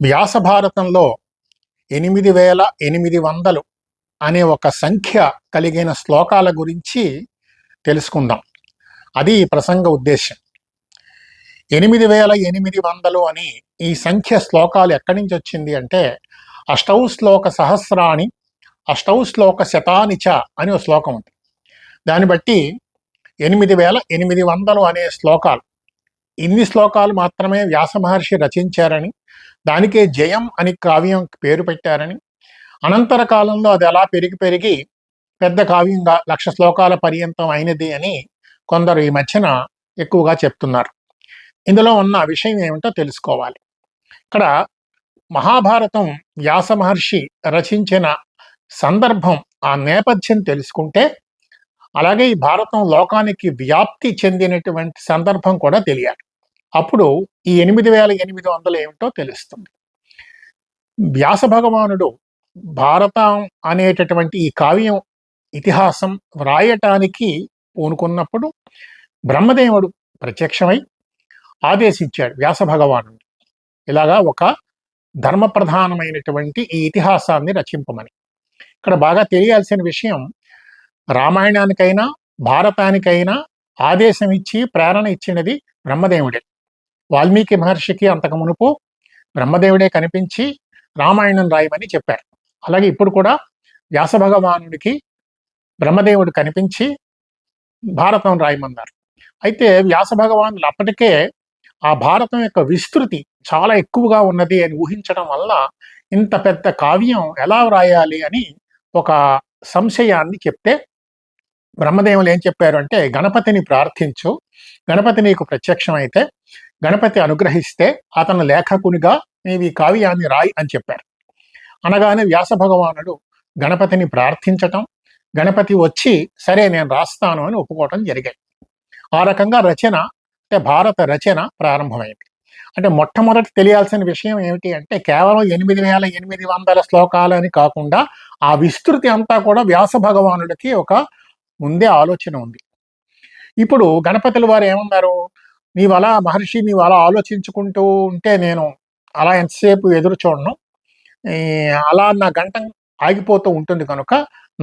వ్యాస భారతంలో 8800 అనే ఒక సంఖ్య కలిగిన శ్లోకాల గురించి తెలుసుకుందాం. అది ఈ ప్రసంగ ఉద్దేశం. 8800 అని ఈ సంఖ్య శ్లోకాలు ఎక్కడి నుంచి వచ్చింది అంటే, అష్టౌ శ్లోక సహస్రాణి అష్టౌ శ్లోక శతాని చ అని ఒక శ్లోకం ఉంది. దాన్ని బట్టి 8800 అనే శ్లోకాలు, ఇన్ని శ్లోకాలు మాత్రమే వ్యాస మహర్షి రచించారని, దానికే జయం అని కావ్యం పేరు పెట్టారని, అనంతర కాలంలో అది ఎలా పెరిగి పెరిగి పెద్ద కావ్యంగా 1,00,000 శ్లోకాల పర్యంతం అయినది అని కొందరు ఈ మధ్యన ఎక్కువగా చెప్తున్నారు. ఇందులో ఉన్న విషయం ఏమిటో తెలుసుకోవాలి. ఇక్కడ మహాభారతం వ్యాస మహర్షి రచించిన సందర్భం, ఆ నేపథ్యం తెలుసుకుంటే, అలాగే ఈ భారతం లోకానికి వ్యాప్తి చెందినటువంటి సందర్భం కూడా తెలియాలి. అప్పుడు ఈ 8800 ఏమిటో తెలుస్తుంది. వ్యాస భగవానుడు భారతం అనేటటువంటి ఈ కావ్యం ఇతిహాసం వ్రాయటానికి పూనుకున్నప్పుడు బ్రహ్మదేవుడు ప్రత్యక్షమై ఆదేశించాడు వ్యాస భగవాను, ఇలాగా ఒక ధర్మప్రధానమైనటువంటి ఈ ఇతిహాసాన్ని రచింపమని. ఇక్కడ బాగా తెలియాల్సిన విషయం, రామాయణానికైనా భారతానికైనా ఆదేశం ఇచ్చి ప్రేరణ ఇచ్చినది బ్రహ్మదేవుడే. వాల్మీకి మహర్షికి అంతకు మునుపు బ్రహ్మదేవుడే కనిపించి రామాయణం రాయమని చెప్పారు. అలాగే ఇప్పుడు కూడా వ్యాస భగవానుడికి బ్రహ్మదేవుడు కనిపించి భారతం రాయమన్నారు. అయితే వ్యాస భగవానుడు అప్పటికే ఆ భారతం యొక్క విస్తృతి చాలా ఎక్కువగా ఉన్నది అని ఊహించడం వల్ల ఇంత పెద్ద కావ్యం ఎలా వ్రాయాలి అని ఒక సంశయాన్ని చెప్తే, బ్రహ్మదేవులు ఏం చెప్పారు అంటే, గణపతిని ప్రార్థించు, గణపతి నీకు ప్రత్యక్షమైతే, గణపతి అనుగ్రహిస్తే అతను లేఖకునిగా నీవు ఈ కావ్యాన్ని రాయి అని చెప్పారు. అనగానే వ్యాస భగవానుడు గణపతిని ప్రార్థించటం, గణపతి వచ్చి సరే నేను రాస్తాను అని ఒప్పుకోవటం జరిగాయి. ఆ రకంగా రచన, అంటే భారత రచన ప్రారంభమైంది. అంటే మొట్టమొదటి తెలియాల్సిన విషయం ఏమిటి అంటే, కేవలం 8800 శ్లోకాలు అని కాకుండా ఆ విస్తృతి అంతా కూడా వ్యాస భగవానుడికి ఒక ముందే ఆలోచన ఉంది. ఇప్పుడు గణపతుల వారు ఏమన్నారు, నీవు అలా మహర్షి నీవు అలా ఆలోచించుకుంటూ ఉంటే నేను అలా ఎంతసేపు ఎదురు చూడను, అలా నా గంటం ఆగిపోతూ ఉంటుంది కనుక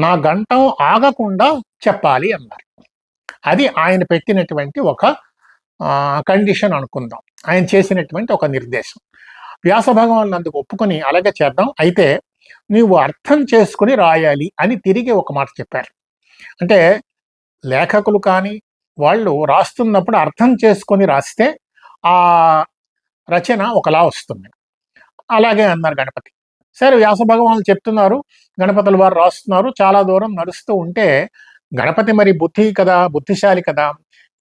నా గంటం ఆగకుండా చెప్పాలి అన్నారు. అది ఆయన పెట్టినటువంటి ఒక కండిషన్ అనుకుందాం, ఆయన చేసినటువంటి ఒక నిర్దేశం. వ్యాస భగవాన్ అందుకు ఒప్పుకొని అలాగే చేద్దాం, అయితే నీవు అర్థం చేసుకుని రాయాలి అని తిరిగి ఒక మాట చెప్పారు. అంటే లేఖకులు కానీ వాళ్ళు రాస్తున్నప్పుడు అర్థం చేసుకొని రాస్తే ఆ రచన ఒకలా వస్తుంది. అలాగే అన్నారు గణపతి. సరే వ్యాస భగవానులు చెప్తున్నారు, గణపతుల వారు రాస్తున్నారు, చాలా దూరం నడుస్తూ ఉంటే గణపతి మరి బుద్ధిశాలి కదా,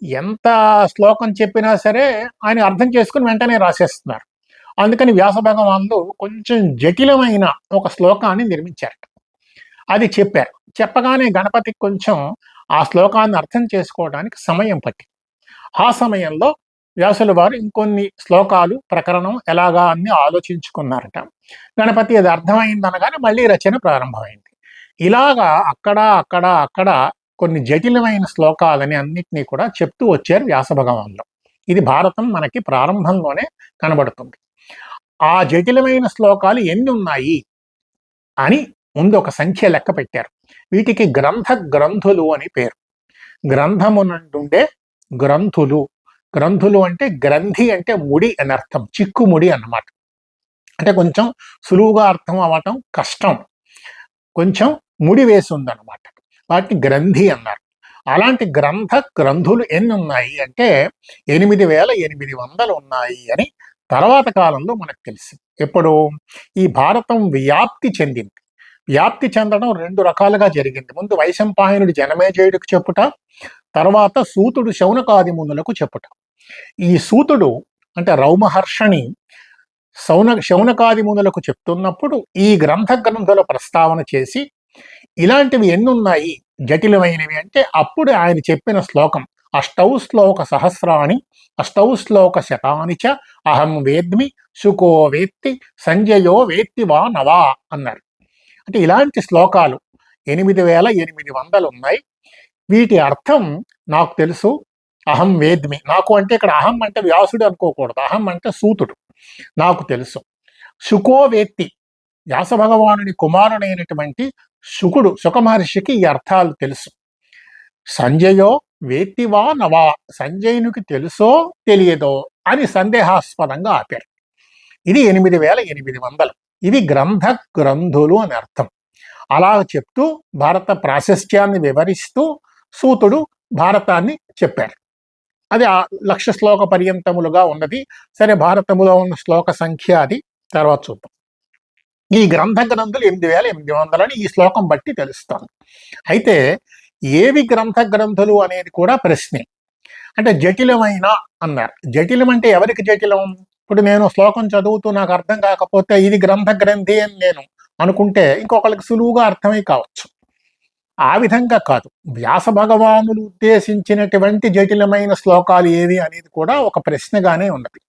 ఎంత శ్లోకం చెప్పినా సరే ఆయన అర్థం చేసుకుని వెంటనే రాసేస్తున్నారు. అందుకని వ్యాస భగవానులు కొంచెం జటిలమైన ఒక శ్లోకాన్ని నిర్మించారు. అది చెప్పారు. చెప్పగానే గణపతికి కొంచెం ఆ శ్లోకాన్ని అర్థం చేసుకోవడానికి సమయం పట్టింది. ఆ సమయంలో వ్యాసుల వారు ఇంకొన్ని శ్లోకాలు ప్రకరణం ఎలాగా అన్ని ఆలోచించుకున్నారట. గణపతి అది అర్థమైందనగానే మళ్ళీ రచన ప్రారంభమైంది. ఇలాగా అక్కడ కొన్ని జటిలమైన శ్లోకాలని అన్నిటినీ కూడా చెప్తూ వచ్చారు వ్యాస భగవానులు. ఇది భారతం మనకి ప్రారంభంలోనే కనబడుతుంది. ఆ జటిలమైన శ్లోకాలు ఎన్ని ఉన్నాయి అని ముందు ఒక సంఖ్య లెక్క పెట్టారు. వీటికి గ్రంథులు అని పేరు. గ్రంథమునంటుండే గ్రంథులు. గ్రంథులు అంటే గ్రంథి అంటే ముడి అని అర్థం, చిక్కుముడి అన్నమాట. అంటే కొంచెం సులువుగా అర్థం అవ్వటం కష్టం, కొంచెం ముడి వేసి ఉందన్నమాట. వాటిని గ్రంథి అన్నారు. అలాంటి గ్రంథులు ఎన్ని ఉన్నాయి అంటే 8800 ఉన్నాయి అని తర్వాత కాలంలో మనకు తెలిసింది. ఎప్పుడు ఈ భారతం వ్యాప్తి చెందింది. వ్యాప్తి చెందడం 2 రకాలుగా జరిగింది. ముందు వైశంపాయనుడు జనమేజయుడికి చెప్పుట, తర్వాత సూతుడు శౌనకాది మునులకు చెప్పుట. ఈ సూతుడు అంటే రౌమహర్షణి శౌనకాది మునులకు చెప్తున్నప్పుడు ఈ గ్రంథుల ప్రస్తావన చేసి, ఇలాంటివి ఎన్నున్నాయి జటిలమైనవి అంటే అప్పుడు ఆయన చెప్పిన శ్లోకం అష్టౌ శ్లోక సహస్రాణి అష్టౌ శ్లోక శతాని చ అహం వేద్మి శుకో వేత్తి సంజయో వేత్తి వా నవా అన్నారు. అంటే ఇలాంటి శ్లోకాలు 8800 ఉన్నాయి. వీటి అర్థం నాకు తెలుసు, అహం వేద్మి. నాకు అంటే ఇక్కడ అహం అంటే వ్యాసుడు అనుకోకూడదు, అహం అంటే సూతుడు. నాకు తెలుసు. శుకో వేత్తి, వ్యాస భగవానుని కుమారుడైనటువంటి శుకుడు, శుక మహర్షికి ఈ అర్థాలు తెలుసు. సంజయో వేత్తివా నవా, సంజయునికి తెలుసో తెలియదో అని సందేహాస్పదంగా ఆపారు. ఇది 8800. ఇవి గ్రంథులు అని అర్థం. అలా చెప్తూ భారత ప్రాశస్త్యాన్ని వివరిస్తూ సూతుడు భారతాన్ని చెప్పారు. అది 1,00,000 శ్లోక పర్యంతములుగా ఉన్నది. సరే, భారతములో ఉన్న శ్లోక సంఖ్య అది తర్వాత చూద్దాం. ఈ గ్రంథులు 8800 అని ఈ శ్లోకం బట్టి తెలుస్తాను. అయితే ఏవి గ్రంథులు అనేది కూడా ప్రశ్నే. అంటే జటిలమైన అన్నారు. జటిలం అంటే ఎవరికి జటిలం? ఇప్పుడు నేను శ్లోకం చదువుతూ నాకు అర్థం కాకపోతే ఇది గ్రంథి అని నేను అనుకుంటే ఇంకొకరికి సులువుగా అర్థమై కావచ్చు. ఆ విధంగా కాదు. వ్యాస భగవానులు ఉద్దేశించినటువంటి జటిలమైన శ్లోకాలు ఏవి అనేది కూడా ఒక ప్రశ్నగానే ఉన్నది.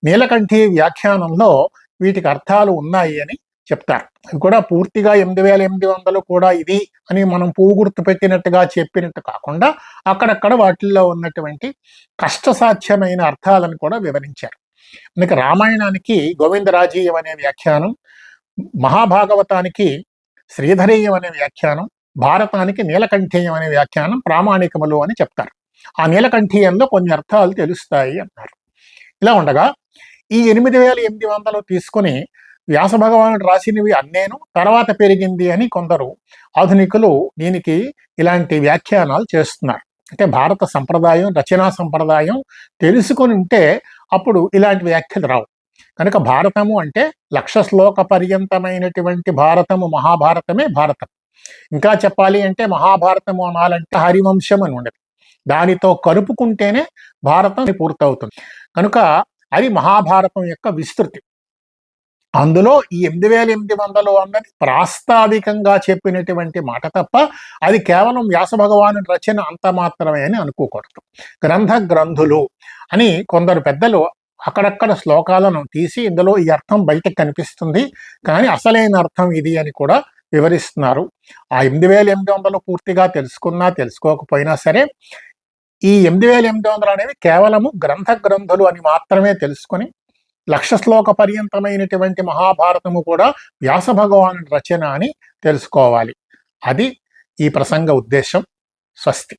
నీలకంఠి వ్యాఖ్యానంలో వీటికి అర్థాలు ఉన్నాయి అని చెప్తారు. అవి కూడా పూర్తిగా 8800 కూడా ఇది అని మనం పువ్వు గుర్తు పెట్టినట్టుగా చెప్పినట్టు కాకుండా అక్కడక్కడ వాటిల్లో ఉన్నటువంటి కష్టసాధ్యమైన అర్థాలను కూడా వివరించారు. మనకి రామాయణానికి గోవిందరాజీయం అనే వ్యాఖ్యానం, మహాభాగవతానికి శ్రీధరీయం అనే వ్యాఖ్యానం, భారతానికి నీలకంఠీయం అనే వ్యాఖ్యానం ప్రామాణికములు అని చెప్తారు. ఆ నీలకంఠీయంలో కొన్ని అర్థాలు తెలుస్తాయి అన్నారు. ఇలా ఉండగా ఈ 8800 తీసుకుని వ్యాస భగవానుడు రాసినవి అన్నేను తర్వాత పెరిగింది అని కొందరు ఆధునికులు దీనికి ఇలాంటి వ్యాఖ్యానాలు చేస్తున్నారు. అంటే భారత సంప్రదాయం, రచనా సంప్రదాయం తెలుసుకొని ఉంటే అప్పుడు ఇలాంటి వ్యాఖ్యలు రావు. కనుక భారతము అంటే 1,00,000 శ్లోక పర్యంతమైనటువంటి భారతము, మహాభారతమే భారతం. ఇంకా చెప్పాలి అంటే మహాభారతము అనాలంటే హరివంశం అని ఉండదు. దానితో కలుపుకుంటేనే భారతం పూర్తవుతుంది. కనుక అది మహాభారతం యొక్క విస్తృతి. అందులో ఈ 8800 అన్నది ప్రాస్తావికంగా చెప్పినటువంటి మాట తప్ప అది కేవలం వ్యాస భగవాను రచన అంత మాత్రమే అని అనుకోకూడదు. గ్రంథులు అని కొందరు పెద్దలు అక్కడక్కడ శ్లోకాలను తీసి ఇందులో ఈ అర్థం బయటకు కనిపిస్తుంది, కానీ అసలైన అర్థం ఇది అని కూడా వివరిస్తున్నారు. ఆ 8800 పూర్తిగా తెలుసుకున్నా తెలుసుకోకపోయినా సరే ఈ 8800 అనేవి కేవలము గ్రంథులు అని మాత్రమే తెలుసుకొని 1,00,000 శ్లోక పర్యంతమైనటువంటి మహాభారతము కూడా వ్యాస భగవాను రచన అని తెలుసుకోవాలి. అది ఈ ప్రసంగ ఉద్దేశం. స్వస్తి.